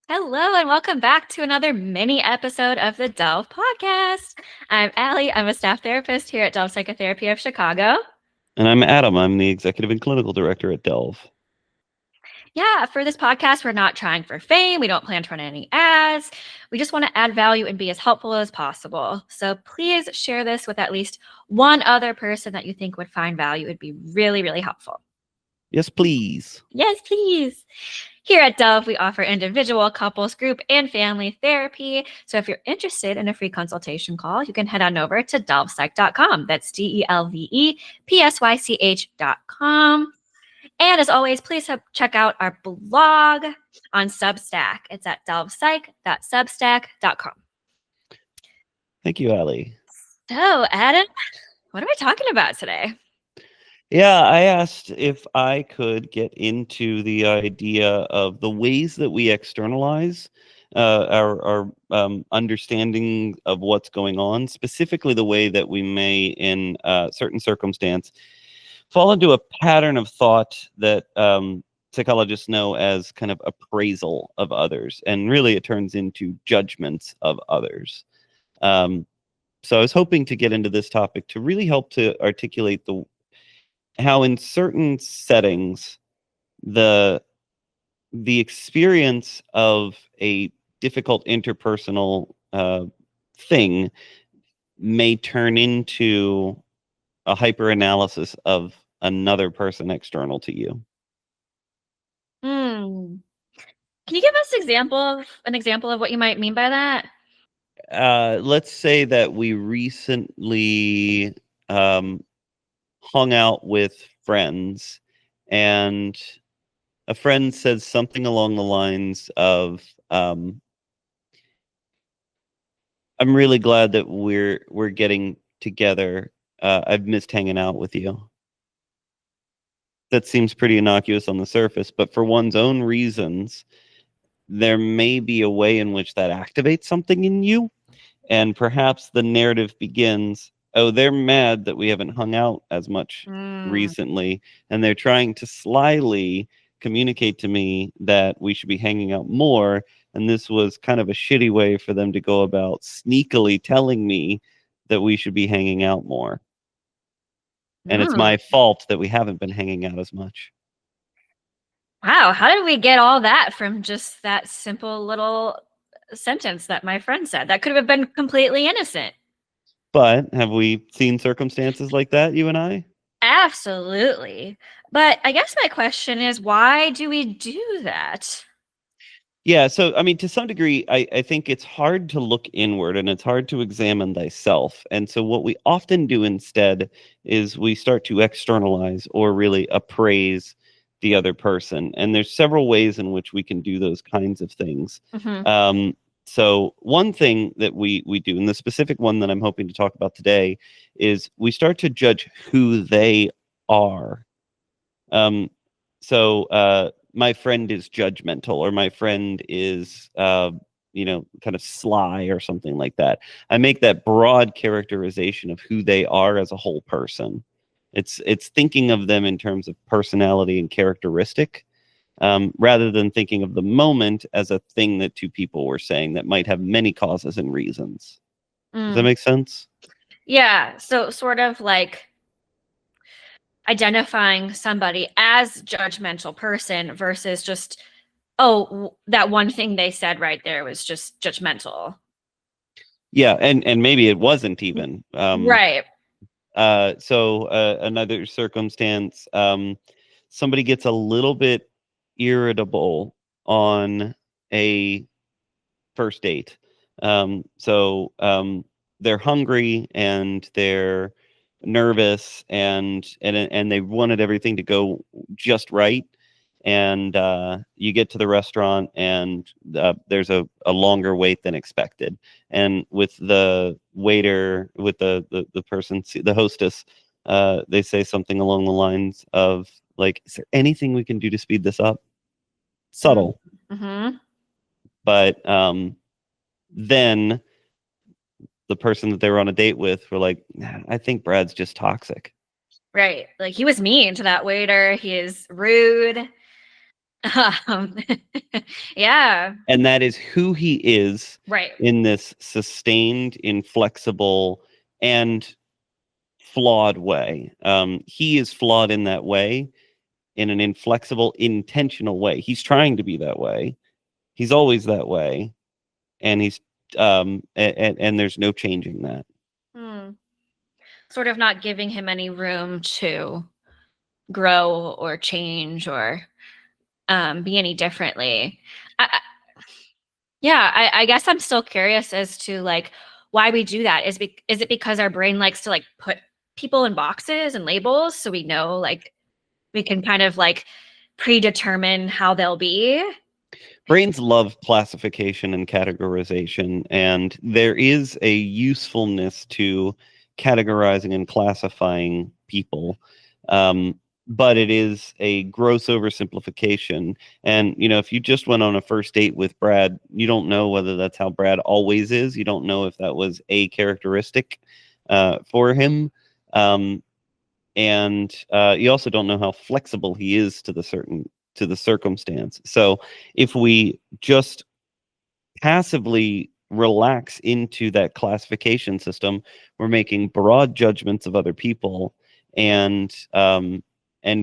Hello and welcome back to another mini episode of the Delve podcast. I'm Allie. I'm a staff therapist here at Delve Psychotherapy of Chicago. And I'm Adam. I'm the executive and clinical director at Delve. Yeah, for this podcast, we're not trying for fame. We don't plan to run any ads. We just want to add value and be as helpful as possible. So please share this with at least one other person that you think would find value. It would be really, really helpful. Yes, please. Yes, please. Here at Delve, we offer individual, couples, group, and family therapy. So if you're interested in a free consultation call, you can head on over to delvepsych.com. That's DELVEPSYCH.com. And as always, please check out our blog on Substack. It's at delvepsych.substack.com. Thank you, Allie. So, Adam, what are we talking about today? Yeah, I asked if I could get into the idea of the ways that we externalize our understanding of what's going on, specifically the way that we may, in certain circumstance, fall into a pattern of thought that psychologists know as kind of appraisal of others. And really, it turns into judgments of others. So I was hoping to get into this topic to really help to articulate how in certain settings the experience of a difficult interpersonal thing may turn into a hyper-analysis of another person external to you. Can you give us an example of what you might mean by that? Let's say that we recently hung out with friends, and a friend says something along the lines of, "I'm really glad that we're getting together. I've missed hanging out with you." That seems pretty innocuous on the surface, but for one's own reasons, there may be a way in which that activates something in you, and perhaps the narrative begins, "Oh, they're mad that we haven't hung out as much recently, and they're trying to slyly communicate to me that we should be hanging out more, and this was kind of a shitty way for them to go about sneakily telling me that we should be hanging out more. And it's my fault that we haven't been hanging out as much." Wow, how did we get all that from just that simple little sentence that my friend said? That could have been completely innocent. But have we seen circumstances like that, you and I? Absolutely. But I guess my question is, why do we do that? Yeah, so I mean, to some degree, I think it's hard to look inward and it's hard to examine thyself. And so what we often do instead is we start to externalize or really appraise the other person. And there's several ways in which we can do those kinds of things. So one thing that we do, and the specific one that I'm hoping to talk about today, is we start to judge who they are. My friend is judgmental, or my friend is, kind of sly or something like that. I make that broad characterization of who they are as a whole person. It's thinking of them in terms of personality and characteristic, rather than thinking of the moment as a thing that two people were saying that might have many causes and reasons. Does that make sense? Yeah. So sort of like identifying somebody as judgmental person versus just, oh, that one thing they said right there was just judgmental. Yeah, and maybe it wasn't even. Right. Another circumstance, somebody gets a little bit irritable on a first date. They're hungry and they're nervous and they wanted everything to go just right. And you get to the restaurant and there's a longer wait than expected. And with the waiter, with the person, the hostess, they say something along the lines of, like, "Is there anything we can do to speed this up?" Subtle. But then the person that they were on a date with were like, "I think Brad's just toxic." Right. Like, he was mean to that waiter. He is rude. Um, yeah. And that is who he is Right. in this sustained, inflexible, and flawed way. He is flawed in that way, in an inflexible, intentional way. He's trying to be that way. He's always that way, and and there's no changing that. Hmm. Sort of not giving him any room to grow or change or be any differently. I guess I'm still curious as to like why we do that. Is it because our brain likes to like put people in boxes and labels so we know like we can kind of like predetermine how they'll be? Brains love classification and categorization, and there is a usefulness to categorizing and classifying people. But it is a gross oversimplification. And, if you just went on a first date with Brad, you don't know whether that's how Brad always is. You don't know if that was a characteristic for him. And you also don't know how flexible he is to the circumstance. So if we just passively relax into that classification system, we're making broad judgments of other people and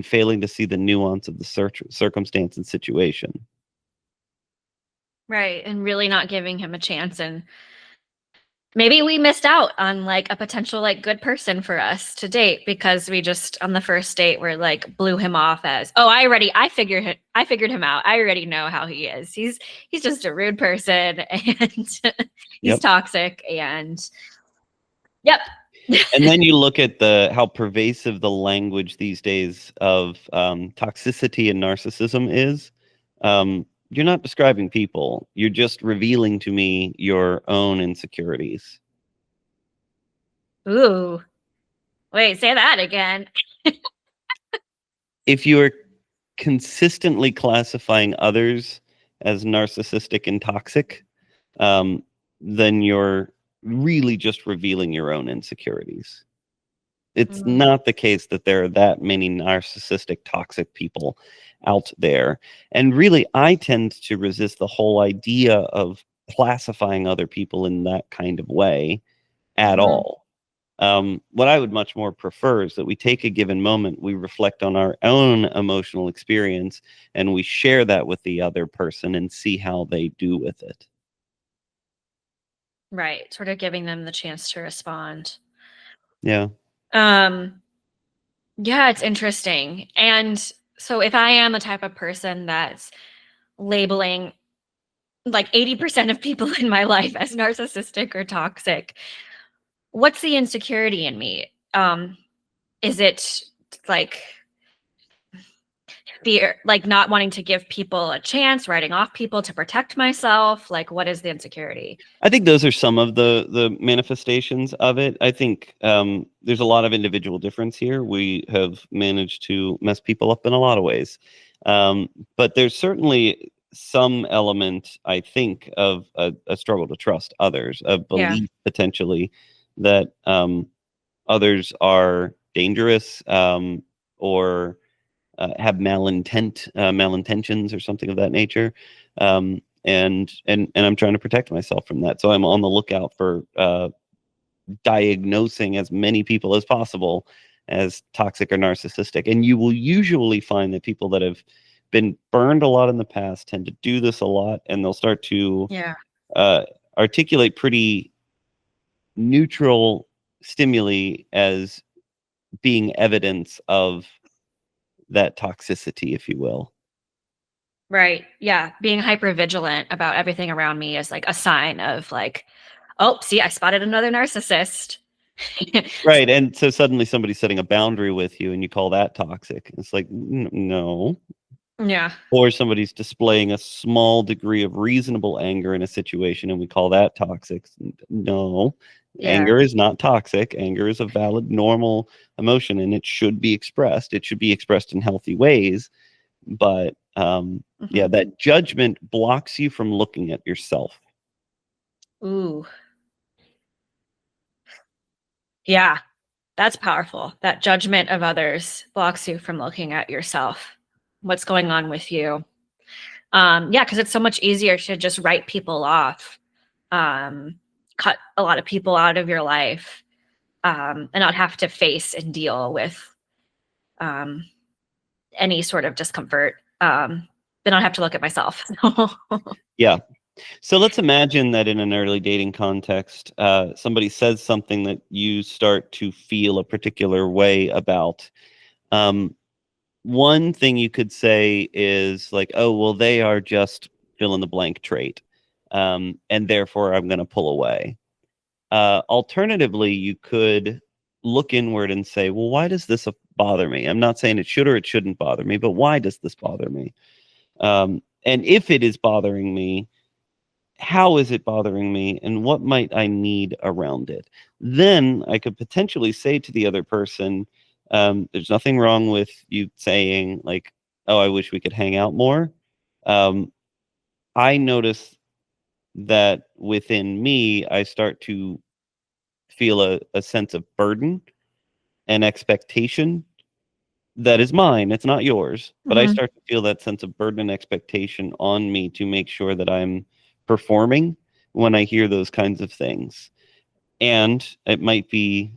failing to see the nuance of the circumstance and situation. Right. And really not giving him a chance. And maybe we missed out on like a potential like good person for us to date because we just on the first date were like blew him off as, oh, I figured him out. I already know how he is. He's just a rude person and he's Yep. toxic and yep. And then you look at how pervasive the language these days of toxicity and narcissism is. You're not describing people. You're just revealing to me your own insecurities. Ooh. Wait, say that again. If you are consistently classifying others as narcissistic and toxic, then you're really just revealing your own insecurities. It's not the case that there are that many narcissistic, toxic people out there. And really, I tend to resist the whole idea of classifying other people in that kind of way at all. What I would much more prefer is that we take a given moment, we reflect on our own emotional experience, and we share that with the other person and see how they do with it. Right. Sort of giving them the chance to respond. Yeah. Yeah, it's interesting. And so if I am the type of person that's labeling like 80% of people in my life as narcissistic or toxic, what's the insecurity in me? Is it like fear, like not wanting to give people a chance, writing off people to protect myself? Like, what is the insecurity? I think those are some of the manifestations of it. I think there's a lot of individual difference here. We have managed to mess people up in a lot of ways. But there's certainly some element, I think, of a struggle to trust others, a belief potentially that others are dangerous or have malintentions or something of that nature. And I'm trying to protect myself from that. So I'm on the lookout for diagnosing as many people as possible as toxic or narcissistic. And you will usually find that people that have been burned a lot in the past tend to do this a lot, and they'll start to articulate pretty neutral stimuli as being evidence of that toxicity, if you will. Right. Yeah. Being hyper vigilant about everything around me is like a sign of like, oh, see, I spotted another narcissist. Right. And so suddenly somebody's setting a boundary with you and you call that toxic. It's like, no. Yeah. Or somebody's displaying a small degree of reasonable anger in a situation and we call that toxic. No. Yeah. Anger is not toxic. Anger is a valid, normal emotion and it should be expressed. It should be expressed in healthy ways. But yeah, that judgment blocks you from looking at yourself. Ooh. Yeah. That's powerful. That judgment of others blocks you from looking at yourself. What's going on with you? Yeah, because it's so much easier to just write people off, cut a lot of people out of your life, and not have to face and deal with any sort of discomfort. Then I'll have to look at myself. Yeah. So let's imagine that in an early dating context, somebody says something that you start to feel a particular way about. One thing you could say is like, oh, well, they are just fill in the blank trait. And therefore, I'm going to pull away. Alternatively, you could look inward and say, well, why does this bother me? I'm not saying it should or it shouldn't bother me, but why does this bother me? And if it is bothering me, how is it bothering me and what might I need around it? Then I could potentially say to the other person, there's nothing wrong with you saying like, oh, I wish we could hang out more. I notice that within me, I start to feel a sense of burden and expectation that is mine. It's not yours, but I start to feel that sense of burden and expectation on me to make sure that I'm performing when I hear those kinds of things. And it might be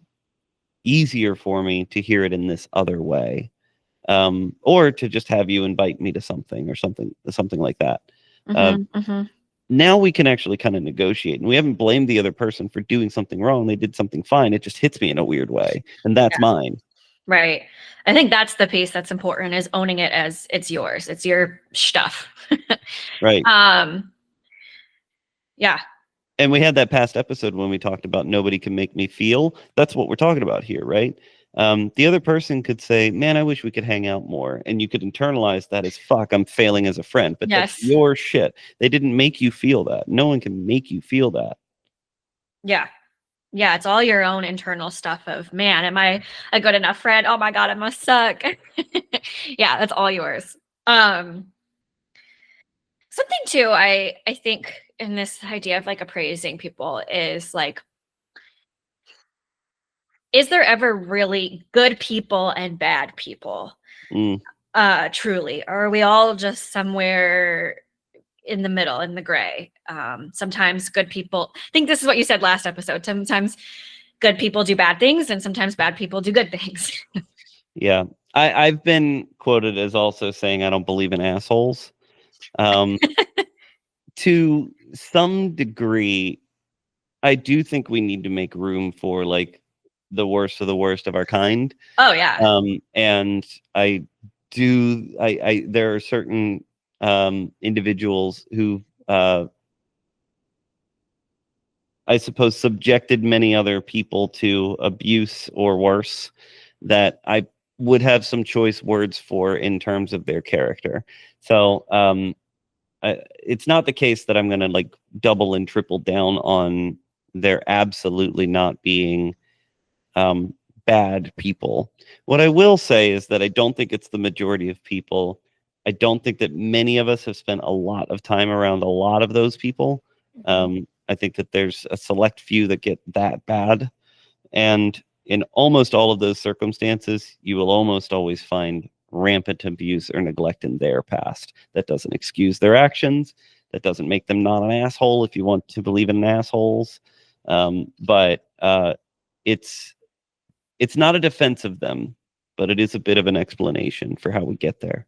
easier for me to hear it in this other way, or to just have you invite me to something or something like that. Now we can actually kind of negotiate, and we haven't blamed the other person for doing something wrong. They did something fine. It just hits me in a weird way, and that's mine. Right. I think that's the piece that's important, is owning it as it's yours. It's your stuff. Right. Yeah. And we had that past episode when we talked about nobody can make me feel. That's what we're talking about here, right? The other person could say, man, I wish we could hang out more. And you could internalize that as, fuck, I'm failing as a friend. But that's your shit. They didn't make you feel that. No one can make you feel that. Yeah. Yeah, it's all your own internal stuff of, man, am I a good enough friend? Oh my God, I must suck. Yeah, that's all yours. Something too, I think in this idea of like appraising people is like, is there ever really good people and bad people? Truly, or are we all just somewhere in the middle, in the gray? Sometimes good people, I think this is what you said last episode, sometimes good people do bad things and sometimes bad people do good things. Yeah. I've been quoted as also saying I don't believe in assholes. To some degree, I do think we need to make room for like the worst of the worst of our kind. Oh yeah. And I there are certain individuals who I suppose subjected many other people to abuse or worse that I would have some choice words for in terms of their character. So it's not the case that I'm going to like double and triple down on there absolutely not being bad people. What I will say is that I don't think it's the majority of people. I don't think that many of us have spent a lot of time around a lot of those people. I think that there's a select few that get that bad. And in almost all of those circumstances, you will almost always find rampant abuse or neglect in their past. That doesn't excuse their actions. That doesn't make them not an asshole if you want to believe in assholes. But it's not a defense of them, but it is a bit of an explanation for how we get there.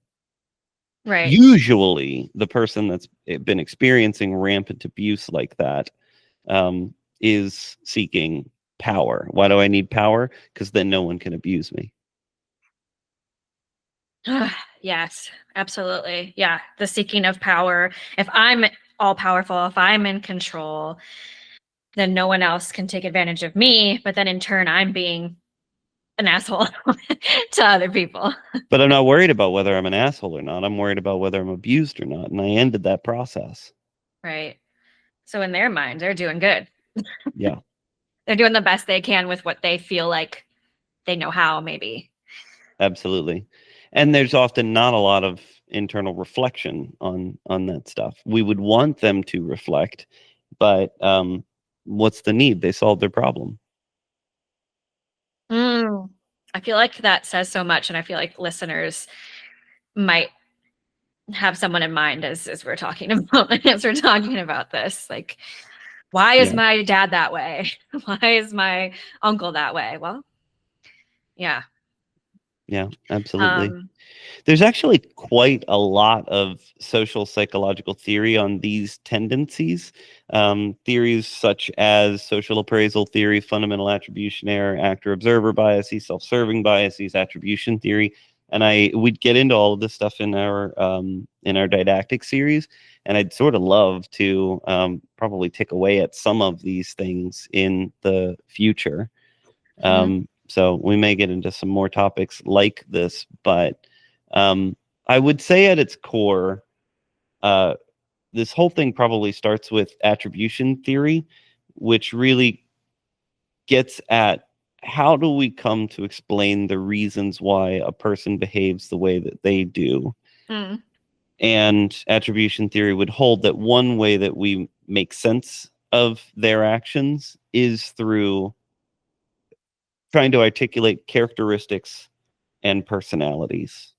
Right. Usually, the person that's been experiencing rampant abuse like that is seeking power. Why do I need power? Because then no one can abuse me. Yes, absolutely. Yeah, the seeking of power. If I'm all powerful, if I'm in control, then no one else can take advantage of me. But then in turn, I'm being an asshole to other people. But I'm not worried about whether I'm an asshole or not. I'm worried about whether I'm abused or not. And I ended that process. Right. So in their mind, they're doing good. Yeah. They're doing the best they can with what they feel like they know how, maybe. Absolutely. And there's often not a lot of internal reflection on that stuff. We would want them to reflect, but what's the need? They solved their problem. I feel like that says so much, and I feel like listeners might have someone in mind as we're talking about this. Like, why is my dad that way? Why is my uncle that way? Well, yeah. Yeah, absolutely. There's actually quite a lot of social psychological theory on these tendencies. Theories such as social appraisal theory, fundamental attribution error, actor-observer biases, self-serving biases, attribution theory. And we'd get into all of this stuff in our didactic series. And I'd sort of love to probably tick away at some of these things in the future. So we may get into some more topics like this, but I would say at its core, this whole thing probably starts with attribution theory, which really gets at how do we come to explain the reasons why a person behaves the way that they do. And attribution theory would hold that one way that we make sense of their actions is through trying to articulate characteristics and personalities.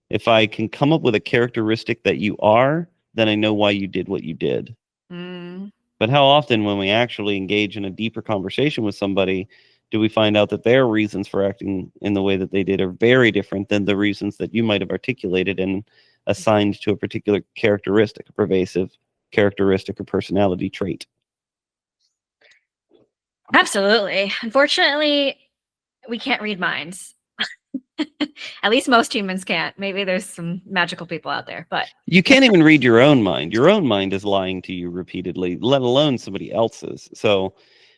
If I can come up with a characteristic that you are, then I know why you did what you did. But how often when we actually engage in a deeper conversation with somebody, do we find out that their reasons for acting in the way that they did are very different than the reasons that you might have articulated and assigned to a particular characteristic, a pervasive characteristic or personality trait? Absolutely. Unfortunately, we can't read minds. At least most humans can't. Maybe there's some magical people out there, but you can't even read your own mind. Your own mind is lying to you repeatedly, let alone somebody else's. So,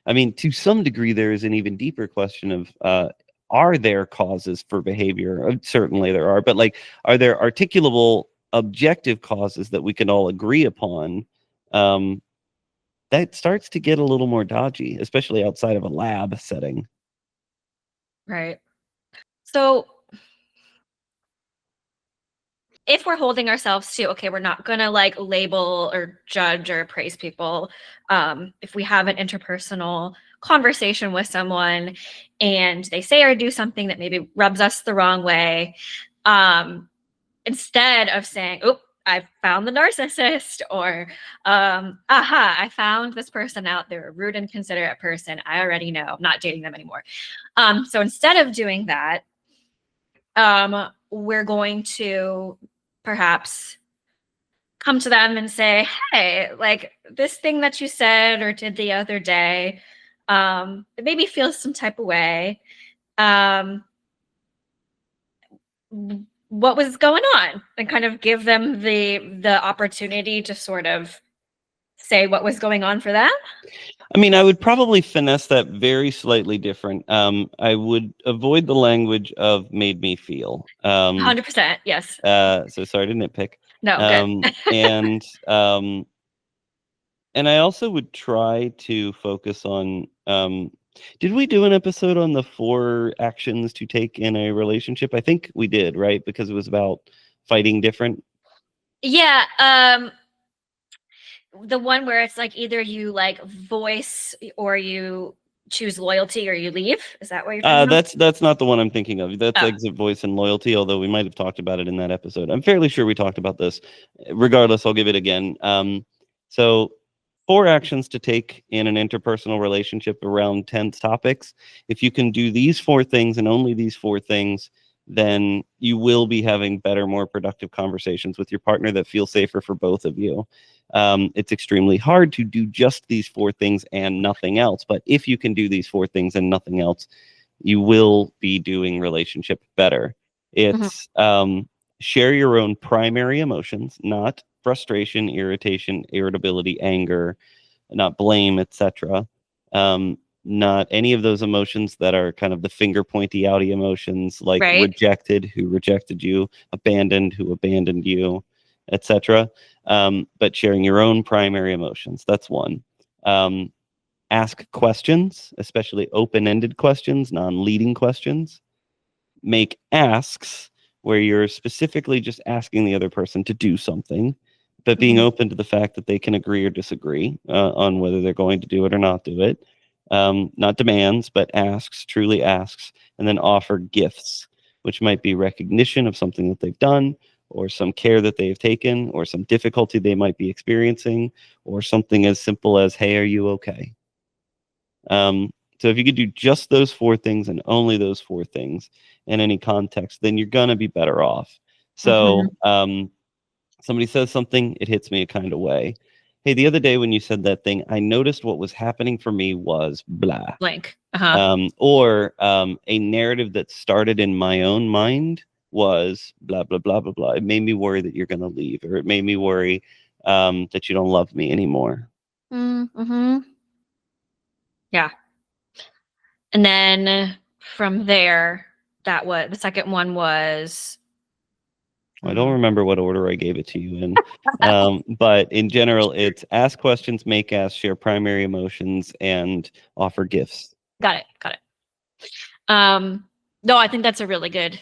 I mean, to some degree, there is an even deeper question of are there causes for behavior? Certainly there are, but like, are there articulable, objective causes that we can all agree upon? That starts to get a little more dodgy, especially outside of a lab setting. Right. So if we're holding ourselves to, okay, we're not going to like label or judge or praise people. If we have an interpersonal conversation with someone and they say or do something that maybe rubs us the wrong way, instead of saying, oh, I found the narcissist, or I found this person out. They're a rude and considerate person. I already know. I'm not dating them anymore. So instead of doing that, we're going to perhaps come to them and say, hey, like this thing that you said or did the other day, it made me feel some type of way. What was going on? And kind of give them the opportunity to sort of say what was going on for them. I mean, I would probably finesse that very slightly different. I would avoid the language of made me feel. 100%, yes. So sorry to nitpick. No, good. And I also would try to focus on, did we do an episode on the 4 actions to take in a relationship? I think we did, right? Because it was about fighting different. Yeah. The one where it's like either you like voice or you choose loyalty or you leave. Is that what you're talking about? That's not the one I'm thinking of. That's exit, voice, and loyalty, although we might have talked about it in that episode. I'm fairly sure we talked about this. Regardless, I'll give it again. So 4 actions to take in an interpersonal relationship around tense topics. If you can do these 4 things and only these 4 things, then you will be having better, more productive conversations with your partner that feel safer for both of you. It's extremely hard to do just these 4 things and nothing else. But if you can do these 4 things and nothing else, you will be doing relationship better. It's share your own primary emotions, not frustration, irritation, irritability, anger, not blame, etc. Not any of those emotions that are kind of the finger pointy outy emotions, like rejected, who rejected you, abandoned, who abandoned you, etc. But sharing your own primary emotions. That's one. Ask questions, especially open-ended questions, non-leading questions. Make asks where you're specifically just asking the other person to do something, but being open to the fact that they can agree or disagree on whether they're going to do it or not do it. Not demands, but asks, truly asks, and then offer gifts, which might be recognition of something that they've done, or some care that they've taken, or some difficulty they might be experiencing, or something as simple as, hey, are you okay? So if you could do just those 4 things and only those 4 things in any context, then you're going to be better off. So somebody says something, it hits me a kind of way. Hey, the other day when you said that thing, I noticed what was happening for me was blah. Blank. Or a narrative that started in my own mind was blah, blah, blah, blah, blah. It made me worry that you're going to leave, or it made me worry that you don't love me anymore. Yeah. And then from there, that was the second one was. I don't remember what order I gave it to you in, but in general, it's ask questions, make ask, share primary emotions, and offer gifts. Got it. No, I think that's a really good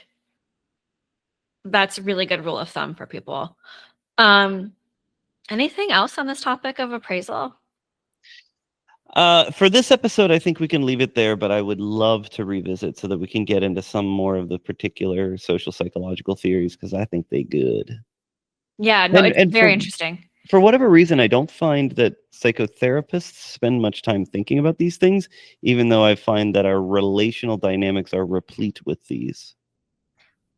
rule of thumb for people. Anything else on this topic of appraisal? For this episode, I think we can leave it there, but I would love to revisit so that we can get into some more of the particular social psychological theories, because I think they good. Yeah, no, it's very interesting. For whatever reason, I don't find that psychotherapists spend much time thinking about these things, even though I find that our relational dynamics are replete with these.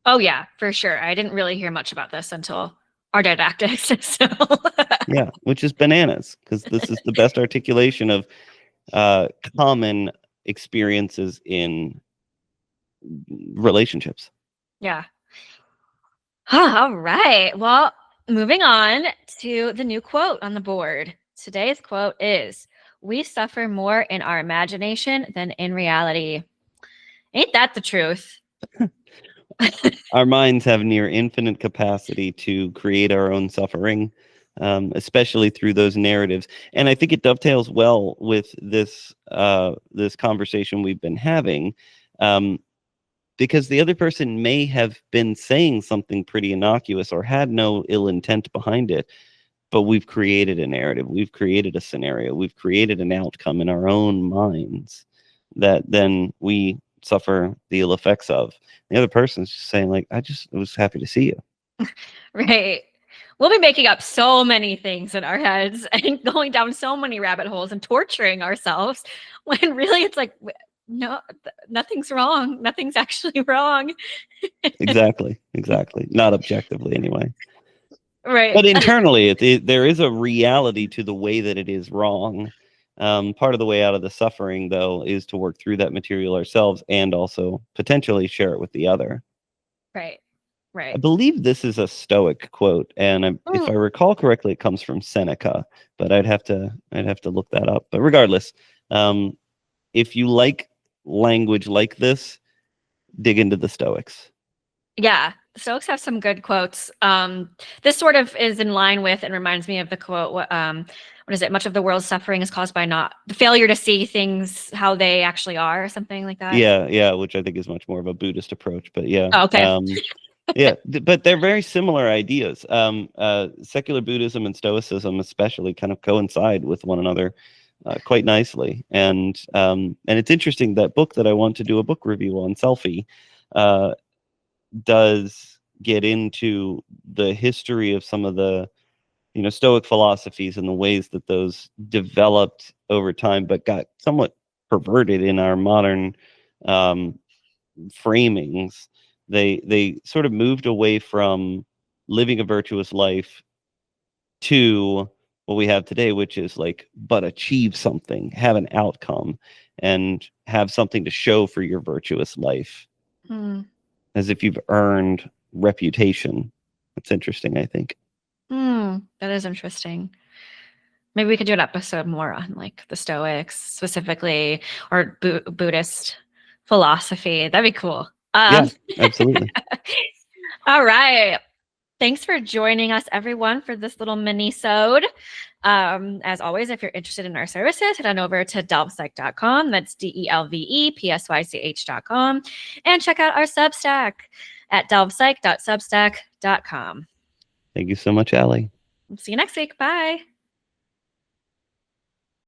Oh, yeah, for sure. I didn't really hear much about this until our didactics. So. Yeah, which is bananas, because this is the best articulation of common experiences in relationships. Yeah. All right. Well, moving on to the new quote on the board. Today's quote is, "We suffer more in our imagination than in reality." Ain't that the truth? Our minds have near infinite capacity to create our own suffering, especially through those narratives. And I think it dovetails well with this this conversation we've been having, because the other person may have been saying something pretty innocuous or had no ill intent behind it, but we've created a narrative, we've created a scenario, we've created an outcome in our own minds that then we suffer the ill effects of. The other person's just saying, like, I was happy to see you. Right. We'll be making up so many things in our heads and going down so many rabbit holes and torturing ourselves, when really it's like, no, nothing's wrong. Nothing's actually wrong. Exactly. Not objectively, anyway. Right. But internally, there is a reality to the way that it is wrong. Part of the way out of the suffering, though, is to work through that material ourselves and also potentially share it with the other. Right. I believe this is a Stoic quote, and if I recall correctly, it comes from Seneca. But I'd have to look that up. But regardless, if you like language like this, dig into the Stoics. Yeah, the Stoics have some good quotes. This sort of is in line with and reminds me of the quote. What is it? Much of the world's suffering is caused by not the failure to see things how they actually are, or something like that. Yeah, which I think is much more of a Buddhist approach. But yeah, oh, okay. Yeah, but they're very similar ideas. Secular Buddhism and Stoicism, especially, kind of coincide with one another quite nicely. And it's interesting, that book that I want to do a book review on, Selfie, does get into the history of some of the Stoic philosophies and the ways that those developed over time, but got somewhat perverted in our modern framings. They sort of moved away from living a virtuous life to what we have today, which is like, but achieve something, have an outcome, and have something to show for your virtuous life, as if you've earned reputation. That's interesting, I think. That is interesting. Maybe we could do an episode more on like the Stoics specifically, or Buddhist philosophy. That'd be cool. Yeah, absolutely. All right. Thanks for joining us, everyone, for this little mini-sode. As always, if you're interested in our services, head on over to delvepsych.com. That's DELVEPsych.com. And check out our Substack at delvepsych.substack.com. Thank you so much, Allie. See you next week. Bye.